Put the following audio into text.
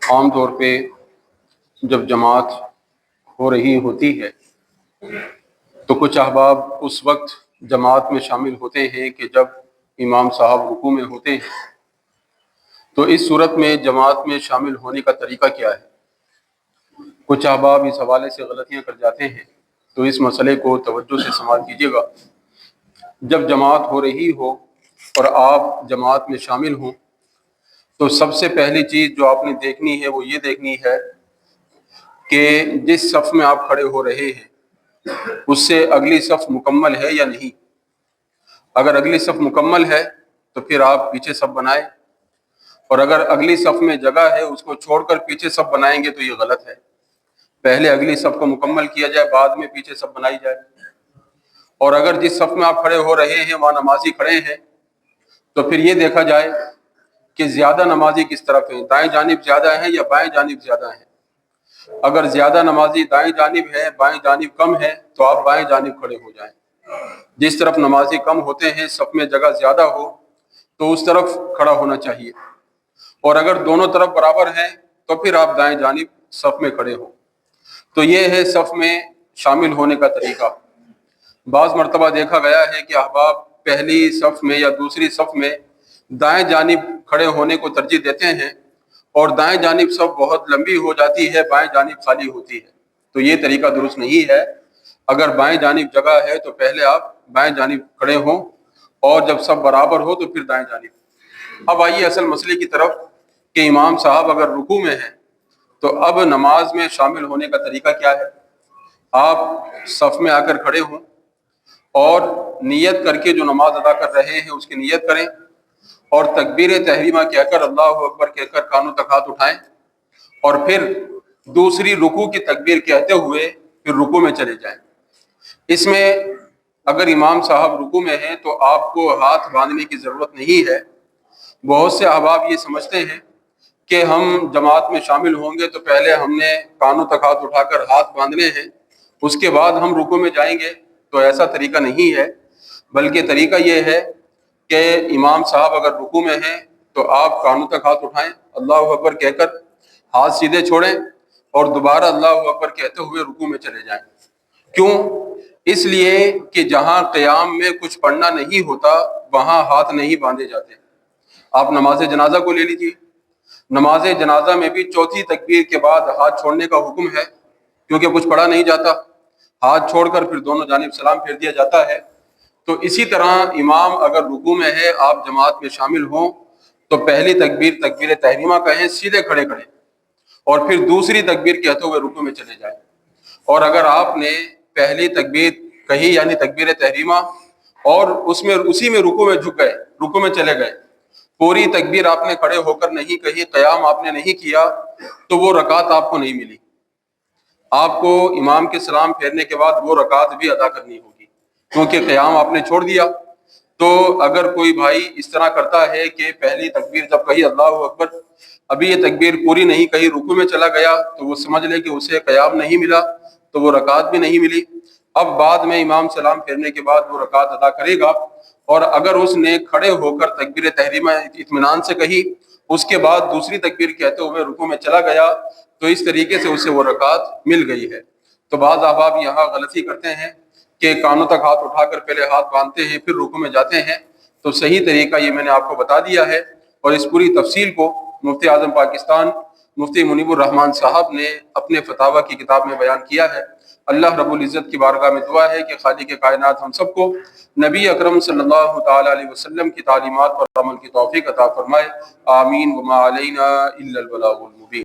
عام طور پہ جب جماعت ہو رہی ہوتی ہے تو کچھ احباب اس وقت جماعت میں شامل ہوتے ہیں کہ جب امام صاحب رکوع میں ہوتے ہیں۔ تو اس صورت میں جماعت میں شامل ہونے کا طریقہ کیا ہے؟ کچھ احباب اس حوالے سے غلطیاں کر جاتے ہیں، تو اس مسئلے کو توجہ سے سماعت کیجیے گا۔ جب جماعت ہو رہی ہو اور آپ جماعت میں شامل ہوں تو سب سے پہلی چیز جو آپ نے دیکھنی ہے وہ یہ دیکھنی ہے کہ جس صف میں آپ کھڑے ہو رہے ہیں اس سے اگلی صف مکمل ہے یا نہیں۔ اگر اگلی صف مکمل ہے تو پھر آپ پیچھے صف بنائیں، اور اگر اگلی صف میں جگہ ہے اس کو چھوڑ کر پیچھے صف بنائیں گے تو یہ غلط ہے۔ پہلے اگلی صف کو مکمل کیا جائے، بعد میں پیچھے صف بنائی جائے۔ اور اگر جس صف میں آپ کھڑے ہو رہے ہیں وہاں نمازی کھڑے ہیں تو پھر یہ دیکھا جائے کہ زیادہ نمازی کس طرف ہیں، دائیں جانب زیادہ ہیں یا بائیں جانب زیادہ ہیں۔ اگر زیادہ نمازی دائیں جانب ہے، بائیں جانب کم ہے، تو آپ بائیں جانب کھڑے ہو جائیں۔ جس طرف نمازی کم ہوتے ہیں، صف میں جگہ زیادہ ہو تو اس طرف کھڑا ہونا چاہیے، اور اگر دونوں طرف برابر ہیں تو پھر آپ دائیں جانب صف میں کھڑے ہو۔ تو یہ ہے صف میں شامل ہونے کا طریقہ۔ بعض مرتبہ دیکھا گیا ہے کہ احباب پہلی صف میں یا دوسری صف میں دائیں جانب کھڑے ہونے کو ترجیح دیتے ہیں، اور دائیں جانب صف بہت لمبی ہو جاتی ہے، بائیں جانب خالی ہوتی ہے۔ تو یہ طریقہ درست نہیں ہے۔ اگر بائیں جانب جگہ ہے تو پہلے آپ بائیں جانب کھڑے ہوں، اور جب سب برابر ہو تو پھر دائیں جانب۔ اب آئیے اصل مسئلے کی طرف کہ امام صاحب اگر رکوع میں ہیں تو اب نماز میں شامل ہونے کا طریقہ کیا ہے؟ آپ صف میں آ کر کھڑے ہوں اور نیت کر کے جو نماز ادا کر رہے ہیں اس کی نیت کریں، اور تکبیر تحریمہ کہہ کر اللہ اکبر کہہ کر کانوں تک ہاتھ اٹھائیں، اور پھر دوسری رکوع کی تکبیر کہتے ہوئے پھر رکوع میں چلے جائیں۔ اس میں اگر امام صاحب رکوع میں ہیں تو آپ کو ہاتھ باندھنے کی ضرورت نہیں ہے۔ بہت سے احباب یہ سمجھتے ہیں کہ ہم جماعت میں شامل ہوں گے تو پہلے ہم نے کانوں تک ہاتھ اٹھا کر ہاتھ باندھنے ہیں، اس کے بعد ہم رکوع میں جائیں گے۔ تو ایسا طریقہ نہیں ہے، بلکہ طریقہ یہ ہے کہ امام صاحب اگر رکوع میں ہیں تو آپ کانوں تک ہاتھ اٹھائیں، اللہ اکبر کہہ کر ہاتھ سیدھے چھوڑیں، اور دوبارہ اللہ اکبر کہتے ہوئے رکوع میں چلے جائیں۔ کیوں؟ اس لیے کہ جہاں قیام میں کچھ پڑھنا نہیں ہوتا وہاں ہاتھ نہیں باندھے جاتے۔ آپ نماز جنازہ کو لے لیجیے، نماز جنازہ میں بھی چوتھی تکبیر کے بعد ہاتھ چھوڑنے کا حکم ہے، کیونکہ کچھ پڑھا نہیں جاتا، ہاتھ چھوڑ کر پھر دونوں جانب سلام پھیر دیا جاتا ہے۔ تو اسی طرح امام اگر رکوع میں ہے، آپ جماعت میں شامل ہوں تو پہلی تکبیر تکبیر تحریمہ کہیں، سیدھے کھڑے کھڑے، اور پھر دوسری تکبیر کہتے ہوئے رکوع میں چلے جائیں۔ اور اگر آپ نے پہلی تکبیر کہی یعنی تکبیر تحریمہ اور اسی میں رکوع میں جھک گئے، رکوع میں چلے گئے، پوری تکبیر آپ نے کھڑے ہو کر نہیں کہی، قیام آپ نے نہیں کیا، تو وہ رکعت آپ کو نہیں ملی۔ آپ کو امام کے سلام پھیرنے کے بعد وہ رکعت بھی ادا کرنی ہوگی، کیونکہ قیام آپ نے چھوڑ دیا۔ تو اگر کوئی بھائی اس طرح کرتا ہے کہ پہلی تکبیر جب کہی اللہ اکبر، ابھی یہ تکبیر پوری نہیں کہی، رکوع میں چلا گیا، تو وہ سمجھ لے کہ اسے قیام نہیں ملا، تو وہ رکعت بھی نہیں ملی۔ اب بعد میں امام سلام پھیرنے کے بعد وہ رکعت ادا کرے گا، اور اگر اس نے کھڑے ہو کر تکبیر تحریمہ اطمینان سے کہی، اس کے بعد دوسری تکبیر کہتے ہوئے رکوع میں چلا گیا، تو اس طریقے سے اسے وہ رکعت مل گئی ہے۔ تو بعض احباب یہاں غلطی کرتے ہیں کہ کانوں تک ہاتھ اٹھا کر پہلے ہاتھ باندھتے ہیں پھر رکوع میں جاتے ہیں۔ تو صحیح طریقہ یہ میں نے آپ کو بتا دیا ہے، اور اس پوری تفصیل کو مفتی اعظم پاکستان مفتی منیب الرحمان صاحب نے اپنے فتاویٰ کی کتاب میں بیان کیا ہے۔ اللہ رب العزت کی بارگاہ میں دعا ہے کہ خالق کائنات ہم سب کو نبی اکرم صلی اللہ تعالی علیہ وسلم کی تعلیمات پر عمل کی توفیق عطا فرمائے۔ آمین۔ وما علینا الا البلاغ المبین۔